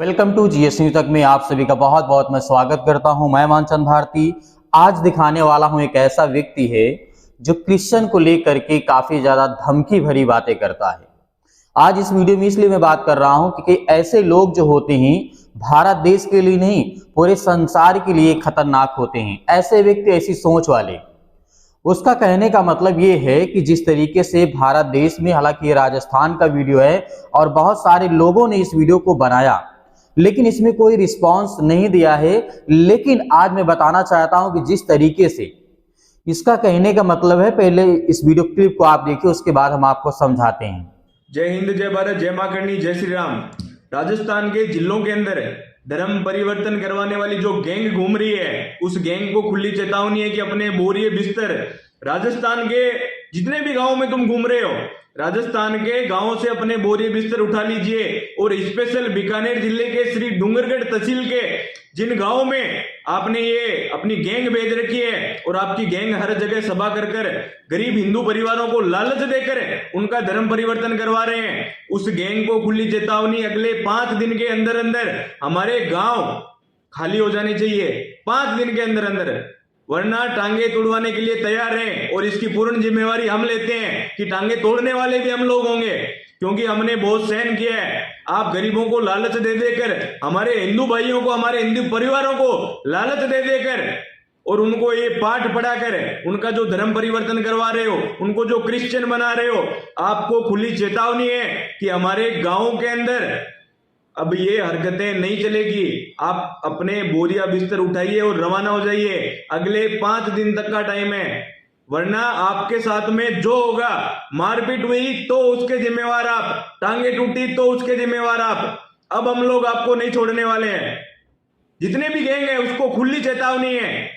Welcome to GS news तक में आप सभी का बहुत बहुत मैं स्वागत करता हूं। मैं मानचंद भारती आज दिखाने वाला हूं एक ऐसा व्यक्ति है जो क्रिश्चियन को लेकर के काफी ज्यादा धमकी भरी बातें करता है। आज इस वीडियो में इसलिए मैं बात कर रहा हूं क्योंकि ऐसे लोग जो होते हैं भारत देश के लिए नहीं पूरे संसार के लिए खतरनाक होते हैं। ऐसे व्यक्ति, ऐसी सोच वाले, उसका कहने का मतलब ये है कि जिस तरीके से भारत देश में, हालांकि ये राजस्थान का वीडियो है और बहुत सारे लोगों ने इस वीडियो को बनाया लेकिन इसमें कोई रिस्पांस नहीं दिया है, लेकिन आज मैं बताना चाहता हूं कि जिस तरीके से इसका कहने का मतलब है, पहले इस वीडियो क्लिप को आप देखिए, उसके बाद हम आपको समझाते हैं। जय हिंद, जय भारत, जय मां करनी, जय श्री राम। राजस्थान के जिलों के अंदर धर्म परिवर्तन करवाने वाली जो गैंग घूम रही है, उस गैंग को खुली चेतावनी है कि अपने बोरिए बिस्तर राजस्थान के जितने भी गांवों में तुम घूम रहे हो, राजस्थान के गांवों से अपने बोरिए बिस्तर उठा लीजिए। और स्पेशल बीकानेर जिले के श्री डूंगरगढ़ तहसील के जिन गांवों में आपने ये अपनी गैंग भेज रखी है और आपकी गैंग हर जगह सभा कर गरीब हिंदू परिवारों को लालच देकर उनका धर्म परिवर्तन करवा रहे हैं, उस गैंग को खुली चेतावनी, अगले 5 दिन के अंदर अंदर हमारे गांव खाली हो जाने चाहिए। 5 दिन के अंदर अंदर, वरना टांगे तोड़वाने के लिए तैयार हैं और इसकी पूर्ण जिम्मेवारी हम लेते हैं कि टांगे तोड़ने वाले भी हम लोग होंगे, क्योंकि हमने बहुत सहन किया है। आप गरीबों को लालच दे देकर, हमारे हिंदू भाइयों को, हमारे हिंदू परिवारों को लालच दे देकर और उनको ये पाठ पढ़ाकर उनका जो धर्म परिवर्तन करवा रहे हो, उनको जो क्रिश्चियन बना रहे हो, आपको खुली चेतावनी है कि हमारे गांवों के अंदर अब ये हरकतें नहीं चलेगी। आप अपने बोरिया बिस्तर उठाइए और रवाना हो जाइए। अगले 5 दिन तक का टाइम है, वरना आपके साथ में जो होगा, मारपीट हुई तो उसके जिम्मेवार आप, टांगे टूटी तो उसके जिम्मेवार आप। अब हम लोग आपको नहीं छोड़ने वाले हैं। जितने भी गैंग है उसको खुली चेतावनी है,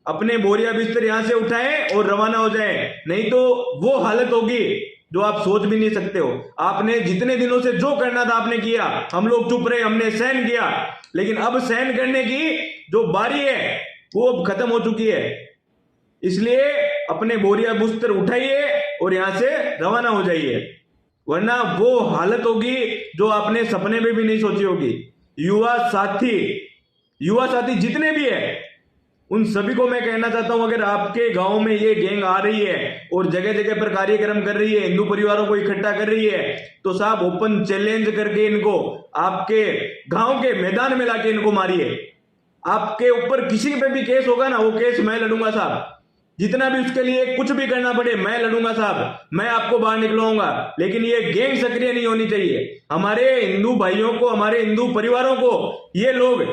अपने बोरिया बिस्तर यहां से उठाएं और रवाना हो जाएं, नहीं तो वो हालत होगी जो आप सोच भी नहीं सकते हो। आपने जितने दिनों से जो करना था आपने किया, हम लोग चुप रहे, हमने सहन किया, लेकिन अब सहन करने की जो बारी है वो अब खत्म हो चुकी है। इसलिए अपने बोरिया बिस्तर उठाइए और यहां से रवाना हो जाइए, वरना वो हालत होगी जो आपने सपने में भी नहीं सोची होगी। युवा साथी जितने भी है, उन सभी को मैं कहना चाहता हूं, अगर आपके गांव में ये गैंग आ रही है और जगह जगह पर कार्यक्रम कर रही है, हिंदू परिवारों को इकट्ठा कर रही है, तो साहब ओपन चैलेंज करके इनको आपके गांव के मैदान में लाके इनको मारिए। आपके ऊपर किसी पे भी केस होगा ना, वो केस मैं लड़ूंगा साहब। जितना भी उसके लिए कुछ भी करना पड़े मैं लड़ूंगा साहब, मैं आपको बाहर निकलवाऊंगा। लेकिन ये गैंग सक्रिय नहीं होनी चाहिए। हमारे हिंदू भाइयों को, हमारे हिंदू परिवारों को ये लोग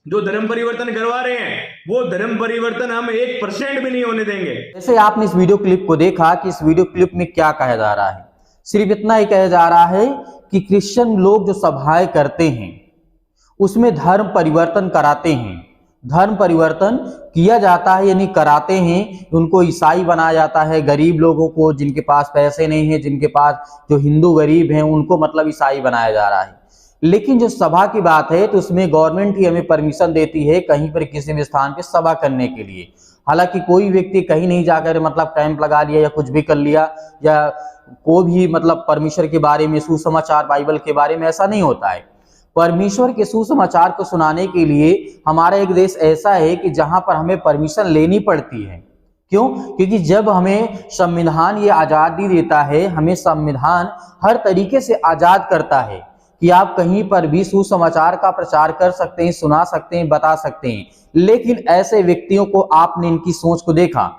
जो धर्म परिवर्तन करवा रहे हैं, वो धर्म परिवर्तन हम 1% भी नहीं होने देंगे। जैसे आपने इस वीडियो क्लिप को देखा कि इस वीडियो क्लिप में क्या कहा जा रहा है, सिर्फ इतना ही कहा जा रहा है कि क्रिश्चियन लोग जो सभाएं करते हैं उसमें धर्म परिवर्तन कराते हैं। धर्म परिवर्तन किया जाता है यानी कराते हैं, उनको ईसाई बनाया जाता है। गरीब लोगों को, जिनके पास पैसे नहीं है, जिनके पास जो हिंदू गरीब हैं, उनको मतलब ईसाई बनाया जा रहा है। लेकिन जो सभा की बात है तो उसमें गवर्नमेंट ही हमें परमिशन देती है कहीं पर किसी भी स्थान पे सभा करने के लिए। हालांकि कोई व्यक्ति कहीं नहीं जाकर मतलब कैंप लगा लिया या कुछ भी कर लिया या कोई भी मतलब परमेश्वर के बारे में, सुसमाचार बाइबल के बारे में, ऐसा नहीं होता है। परमेश्वर के सुसमाचार को सुनाने के लिए हमारा एक देश ऐसा है कि जहां पर हमें परमिशन लेनी पड़ती है। क्यों? क्योंकि जब हमें संविधान ये आजादी देता है, हमें संविधान हर तरीके से आजाद करता है कि आप कहीं पर भी सुसमाचार का प्रचार कर सकते हैं, सुना सकते हैं, बता सकते हैं। लेकिन ऐसे व्यक्तियों को आपने इनकी सोच को देखा,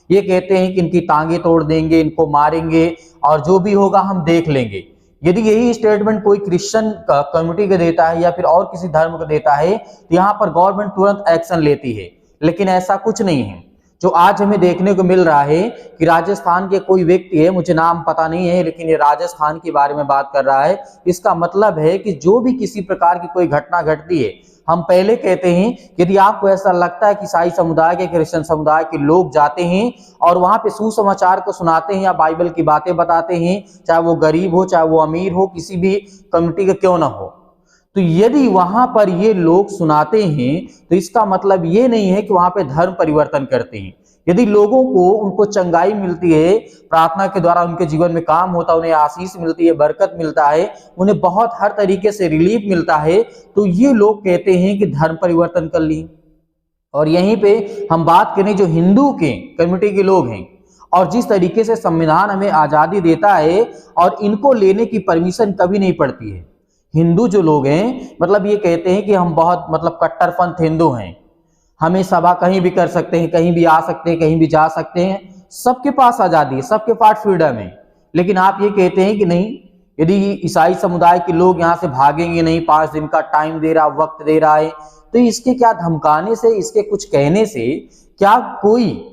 ये कहते हैं कि इनकी टांगे तोड़ देंगे, इनको मारेंगे और जो भी होगा हम देख लेंगे। यदि यही स्टेटमेंट कोई क्रिश्चियन कम्युनिटी को देता है या फिर और किसी धर्म को देता है तो यहाँ पर गवर्नमेंट तुरंत एक्शन लेती है, लेकिन ऐसा कुछ नहीं है। जो आज हमें देखने को मिल रहा है कि राजस्थान के कोई व्यक्ति है, मुझे नाम पता नहीं है, लेकिन ये राजस्थान के बारे में बात कर रहा है। इसका मतलब है कि जो भी किसी प्रकार की कोई घटना घटती है, हम पहले कहते हैं यदि आपको ऐसा लगता है कि ईसाई समुदाय के, क्रिश्चियन समुदाय के लोग जाते हैं और वहां पे सुसमाचार को सुनाते हैं या बाइबल की बातें बताते हैं, चाहे वो गरीब हो, चाहे वो अमीर हो, किसी भी कम्युनिटी का क्यों ना हो, तो यदि वहां पर ये लोग सुनाते हैं तो इसका मतलब ये नहीं है कि वहां पे धर्म परिवर्तन करते हैं। यदि लोगों को उनको चंगाई मिलती है, प्रार्थना के द्वारा उनके जीवन में काम होता है, उन्हें आशीष मिलती है, बरकत मिलता है, उन्हें बहुत हर तरीके से रिलीफ मिलता है, तो ये लोग कहते हैं कि धर्म परिवर्तन कर लिए। और यहीं पे हम बात करें जो हिंदू के कम्युनिटी के लोग हैं, और जिस तरीके से संविधान हमें आजादी देता है और इनको लेने की परमिशन कभी नहीं पड़ती है। हिंदू जो लोग हैं मतलब ये कहते हैं कि हम बहुत मतलब कट्टरपंथ हिंदू हैं, हमें सभा कहीं भी कर सकते हैं, कहीं भी आ सकते हैं, कहीं भी जा सकते हैं, सबके पास आजादी है, सबके पास फ्रीडम है। लेकिन आप ये कहते हैं कि नहीं, यदि ईसाई समुदाय के लोग यहाँ से भागेंगे नहीं, 5 दिन का टाइम दे रहा, वक्त दे रहा है, तो इसके क्या धमकाने से, इसके कुछ कहने से क्या कोई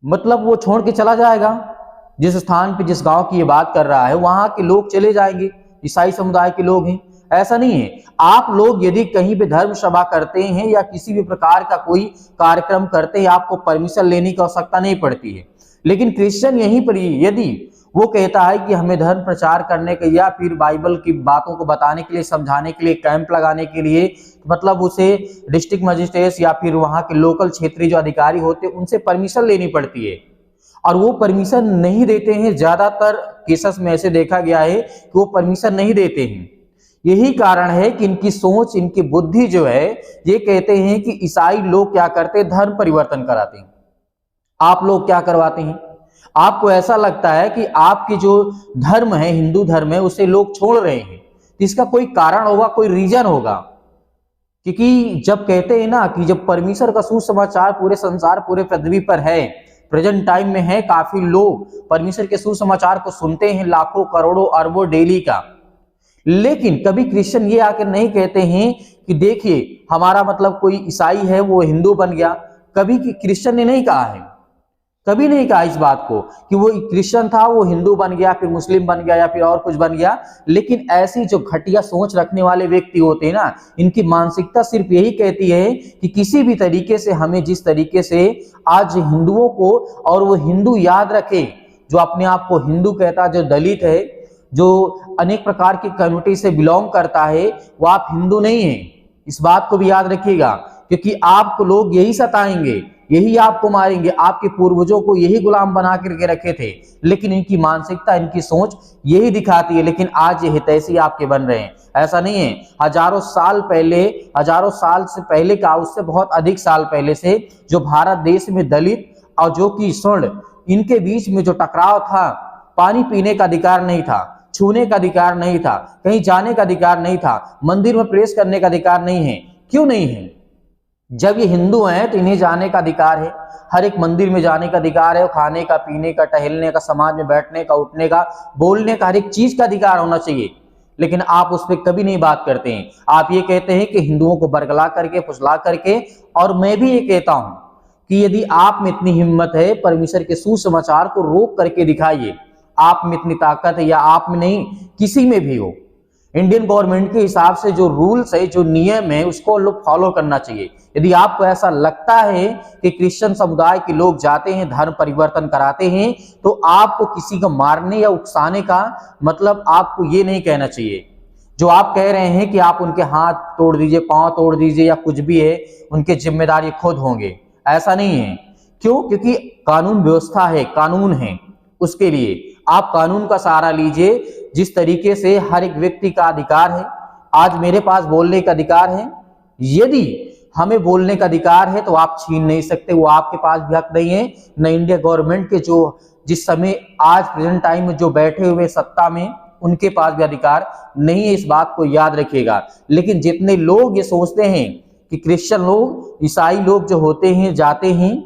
मतलब वो छोड़ के चला जाएगा? जिस स्थान पे, जिस गांव की ये बात कर रहा है, वहां के लोग चले जाएंगे, ईसाई समुदाय के लोग हैं। ऐसा नहीं है। आप लोग यदि कहीं पे धर्म सभा करते हैं या किसी भी प्रकार का कोई कार्यक्रम करते हैं, आपको परमिशन लेने की आवश्यकता नहीं पड़ती है। लेकिन क्रिश्चियन यहीं पर यदि वो कहता है कि हमें धर्म प्रचार करने के या फिर बाइबल की बातों को बताने के लिए, समझाने के लिए, कैंप लगाने के लिए, मतलब उसे डिस्ट्रिक्ट मजिस्ट्रेट या फिर वहां के लोकल क्षेत्रीय जो अधिकारी होते हैं उनसे परमिशन लेनी पड़ती है, और वो परमिशन नहीं देते हैं। ज्यादातर केसेस में ऐसे देखा गया है कि वो परमिशन नहीं देते हैं। यही कारण है कि इनकी सोच, इनकी बुद्धि जो है, ये कहते हैं कि ईसाई लोग क्या करते हैं, धर्म परिवर्तन कराते हैं। आप लोग क्या करवाते हैं? आपको ऐसा लगता है कि आपकी जो धर्म है, हिंदू धर्म है, उसे लोग छोड़ रहे हैं, तो इसका कोई कारण होगा, कोई रीजन होगा। क्योंकि जब कहते हैं ना कि जब परमेश्वर का सुसमाचार पूरे संसार, पूरे पृथ्वी पर है, प्रेजेंट टाइम में है, काफी लोग परमेश्वर के सुसमाचार को सुनते हैं, लाखों करोड़ों अरबों डेली का। लेकिन कभी क्रिश्चियन ये आकर नहीं कहते हैं कि देखिए हमारा मतलब कोई ईसाई है वो हिंदू बन गया। कभी क्रिश्चियन ने नहीं कहा है, कभी नहीं कहा इस बात को कि वो क्रिश्चियन था, वो हिंदू बन गया, फिर मुस्लिम बन गया या फिर और कुछ बन गया। लेकिन ऐसी जो घटिया सोच रखने वाले व्यक्ति होते हैं ना, इनकी मानसिकता सिर्फ यही कहती है कि किसी भी तरीके से हमें, जिस तरीके से आज हिंदुओं को, और वो हिंदू याद रखे जो अपने आप को हिंदू कहता, जो दलित है, जो अनेक प्रकार की कम्युनिटी से बिलोंग करता है, वो आप हिंदू नहीं है। इस बात को भी याद रखिएगा, क्योंकि आपको लोग यही सताएंगे, यही आपको मारेंगे। आपके पूर्वजों को यही गुलाम बना करके रखे थे, लेकिन इनकी मानसिकता, इनकी सोच यही दिखाती है। लेकिन आज ये हितैषी आपके बन रहे हैं। ऐसा नहीं है। हजारों साल पहले, हजारों साल से पहले का, उससे बहुत अधिक साल पहले से जो भारत देश में दलित और जो कि स्वर्ण, इनके बीच में जो टकराव था, पानी पीने का अधिकार नहीं था, छूने का अधिकार नहीं था, कहीं जाने का अधिकार नहीं था, मंदिर में प्रवेश करने का अधिकार नहीं है। क्यों नहीं है? जब ये हिंदू हैं तो इन्हें जाने का अधिकार है, हर एक मंदिर में जाने का अधिकार है, खाने का, पीने का, टहलने का, समाज में बैठने का, उठने का, बोलने का, हर एक चीज का अधिकार होना चाहिए। लेकिन आप उस पर कभी नहीं बात करते हैं। आप ये कहते हैं कि हिंदुओं को बरगला करके, फुसला करके। और मैं भी ये कहता हूं कि यदि आप में इतनी हिम्मत है, परमेश्वर के सुसमाचार को रोक करके दिखाइए। आप में इतनी ताकत है, या आप में नहीं, किसी में भी हो, इंडियन गवर्नमेंट के हिसाब से जो रूल्स है, जो नियम है, उसको लोग फॉलो करना चाहिए। यदि आपको ऐसा लगता है कि क्रिश्चियन समुदाय के लोग जाते हैं, धर्म परिवर्तन कराते हैं, तो आपको किसी को मारने या उकसाने का मतलब आपको ये नहीं कहना चाहिए। जो आप कह रहे हैं कि आप उनके हाथ तोड़ दीजिए, पांव तोड़ दीजिए या कुछ भी है, उनके जिम्मेदार खुद होंगे, ऐसा नहीं है। क्यों? क्योंकि कानून व्यवस्था है, कानून है, उसके लिए आप कानून का सहारा लीजिए। जिस तरीके से हर एक व्यक्ति का अधिकार है, आज मेरे पास बोलने का अधिकार है, यदि हमें बोलने का अधिकार है तो आप छीन नहीं सकते, वो आपके पास भी हक नहीं है। न इंडिया गवर्नमेंट के जो जिस समय आज प्रेजेंट टाइम में जो बैठे हुए सत्ता में, उनके पास भी अधिकार नहीं है। इस बात को याद रखिएगा। लेकिन जितने लोग ये सोचते हैं कि क्रिश्चियन लोग, ईसाई लोग जो होते हैं, जाते हैं,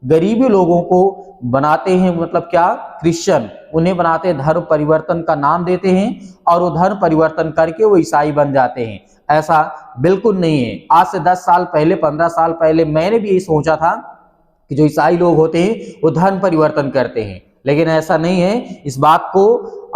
गरीबी लोगों को बनाते हैं, मतलब क्या, क्रिश्चियन, उन्हें बनाते हैं, धर्म परिवर्तन का नाम देते हैं, और वो धर्म परिवर्तन करके वो ईसाई बन जाते हैं। ऐसा बिल्कुल नहीं है। आज से 10 साल पहले, 15 साल पहले मैंने भी यही सोचा था कि जो ईसाई लोग होते हैं वो धर्म परिवर्तन करते हैं, लेकिन ऐसा नहीं है। इस बात को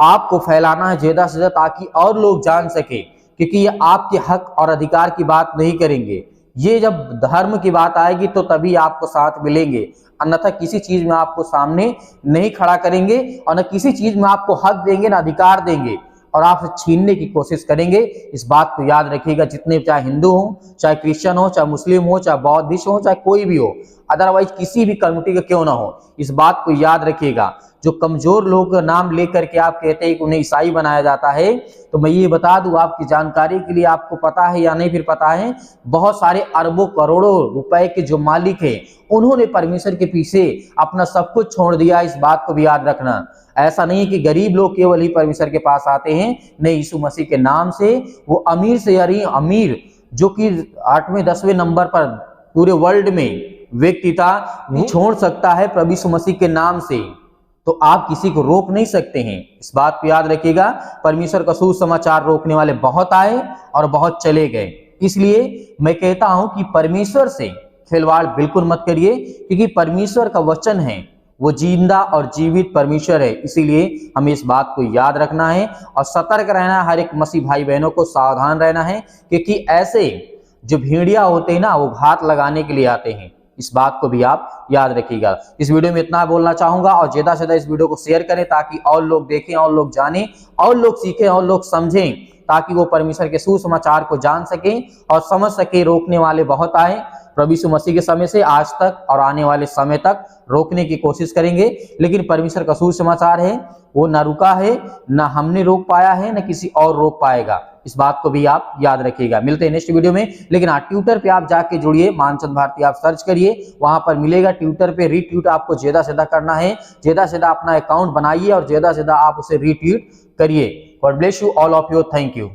आपको फैलाना है ज्यादा से ज्यादा, ताकि और लोग जान सके, क्योंकि ये आपके हक और अधिकार की बात नहीं करेंगे। ये जब धर्म की बात आएगी तो तभी आपको साथ मिलेंगे, अन्यथा किसी चीज में आपको सामने नहीं खड़ा करेंगे, और न किसी चीज में आपको हक देंगे, न अधिकार देंगे। और आपसे छीनने की कोशिश करेंगे। इस बात को याद रखिएगा, जितने चाहे हिंदू हो, चाहे क्रिश्चियन हो, चाहे मुस्लिम हो, चाहे बौद्धिस्ट हो, चाहे कोई भी हो, अदरवाइज किसी भी कम्युनिटी का क्यों ना हो, इस बात को याद रखिएगा। जो कमजोर लोगों का नाम लेकर के आप कहते हैं कि उन्हें ईसाई बनाया जाता है, तो मैं ये बता दूं आपकी जानकारी के लिए, आपको पता है या नहीं फिर पता है, बहुत सारे अरबों करोड़ों रुपए के जो मालिक हैं, उन्होंने परमेश्वर के पीछे अपना सब कुछ छोड़ दिया। इस बात को भी याद रखना। ऐसा नहीं है कि गरीब लोग केवल ही परमेश्वर के पास आते हैं, नहीं, यीशु मसीह के नाम से वो अमीर से अमीर जो कि 8वें 10वें नंबर पर पूरे वर्ल्ड में व्यक्ति था, वो छोड़ सकता है प्रभु यीशु मसीह के नाम से। तो आप किसी को रोक नहीं सकते हैं, इस बात को याद रखिएगा। परमेश्वर का सुसमाचार रोकने वाले बहुत आए और बहुत चले गए। इसलिए मैं कहता हूं कि परमेश्वर से खिलवाड़ बिल्कुल मत करिए, क्योंकि परमेश्वर का वचन है, वो जिंदा और जीवित परमेश्वर है। इसीलिए हमें इस बात को याद रखना है और सतर्क रहना है। हर एक मसीह भाई बहनों को सावधान रहना है, क्योंकि ऐसे जो भेड़िया होते हैं ना, वो घात लगाने के लिए आते हैं। इस बात को भी आप याद रखिएगा। इस वीडियो में इतना बोलना चाहूंगा, और ज्यादा से ज्यादा इस वीडियो को शेयर करें ताकि और लोग देखें, और लोग जानें, और लोग सीखें, और लोग समझें, ताकि वो परमेश्वर के सुसमाचार को जान सकें और समझ सके। रोकने वाले बहुत आए प्रभु यीशु मसीह के समय से आज तक, और आने वाले समय तक रोकने की कोशिश करेंगे, लेकिन परमेश्वर का सुसमाचार है, वो ना रुका है, ना हमने रोक पाया है, ना किसी और रोक पाएगा। इस बात को भी आप याद रखिएगा। मिलते हैं नेक्स्ट वीडियो में। लेकिन हाँ, ट्विटर पे आप जाके जुड़िए, मानचंद भारती आप सर्च करिए, वहां पर मिलेगा। ट्विटर पे रीट्वीट आपको ज्यादा से ज्यादा करना है, ज्यादा से ज्यादा अपना अकाउंट बनाइए और ज्यादा से ज्यादा आप उसे रीट्वीट करिए। God bless you all of you, thank you.